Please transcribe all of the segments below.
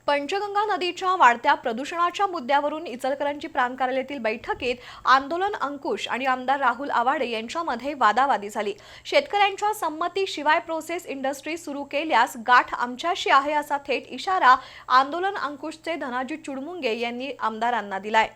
पंचगंगा नदीच्या वाढत्या प्रदूषणाच्या मुद्द्यावरून इचलकरंजी प्रांत कार्यालयातील बैठकीत आंदोलन अंकुश आणि आमदार राहुल आवाडे यांच्यामध्ये वादावादी झाली। शेतकऱ्यांच्या संमतीशिवाय प्रोसेस इंडस्ट्री सुरू केल्यास गाठ आमच्याशी आहे असा थेट इशारा आंदोलन अंकुशचे धनाजी चुडमुंगे यांनी आमदारांना दिलाय।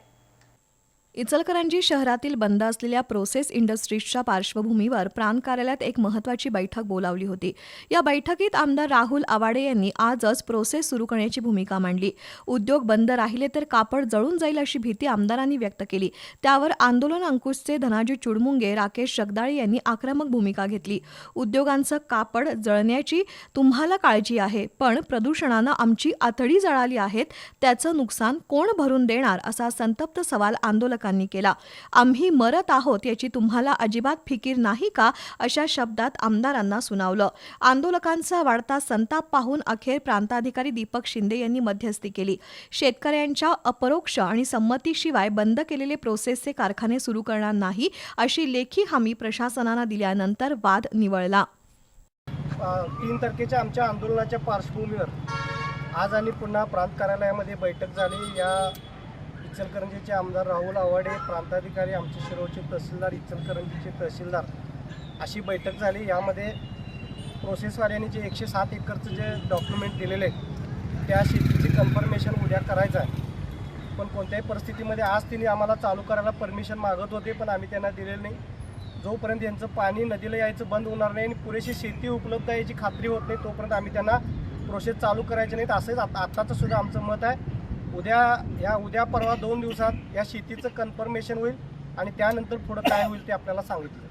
इचलकरंजी शहरातील बंद असलेल्या प्रोसेस इंडस्ट्रीजच्या पार्श्वभूमीवर प्रांत कार्यालयात एक महत्त्वाची बैठक बोलावली होती। या बैठकीत आमदार राहुल आवाडे यांनी आजच प्रोसेस सुरू करण्याची भूमिका मांडली। उद्योग बंद राहिले तर कापड जळून जाईल अशी भीती आमदारांनी व्यक्त केली। त्यावर आंदोलन अंकुशचे धनाजी चुडमुंगे, राकेश जगदाळे यांनी आक्रमक भूमिका घेतली। उद्योगांचं कापड जळण्याची तुम्हाला काळजी आहे, पण प्रदूषणानं आमची आतडी जळाली आहेत, त्याचं नुकसान कोण भरून देणार असा संतप्त सवाल आंदोलकांनी केला। आम्ही मरत आहोत याची तुम्हाला अजिबात फिकीर नाही का, अशा शब्दात आमदारांना सुनावलं। आंदोलकांचा वाढता संताप पाहून अखेर प्रांताधिकारी दीपक शिंदे यांनी मध्यस्थी केली। शेतकऱ्यांच्या अपरोक्ष आणि संमतीशिवाय बंद केलेले प्रोसेसचे कारखाने सुरू करणार नाही अशी लेखी हमी प्रशासनानं दिल्यानंतर वाद निवळला। 3 तारखेच्या आमच्या आंदोलनाच्या पार्श्वभूमीवर आज आणि पुन्हा प्रांत कार्यालयामध्ये बैठक झाली। या इचलकरंजीचे आमदार राहुल आवाडे, प्रांताधिकारी आमचे शिरोळचे तहसीलदार, इचलकरंजीचे तहसीलदार अशी बैठक झाली। यामध्ये प्रोसेसवाल्यांनी जे 107 एकरचं जे डॉक्युमेंट दिलेले आहे त्या शेतीची कन्फर्मेशन उद्या करायचं आहे, पण कोणत्याही परिस्थितीमध्ये आज तिने आम्हाला चालू करायला परमिशन मागत होते, पण आम्ही त्यांना दिलेलं नाही। जोपर्यंत यांचं पाणी नदीला यायचं बंद होणार नाही आणि पुरेशी शेती उपलब्ध आहे याची खात्री होत नाही तोपर्यंत आम्ही त्यांना प्रोसेस चालू करायचे नाहीत। असंच आत्ताचं सुद्धा आमचं मत आहे। उद्या परवा 2 दिवसात या शेतीचं कन्फर्मेशन होईल आणि त्यानंतर पुढं काय होईल ते आपल्याला सांगितलं।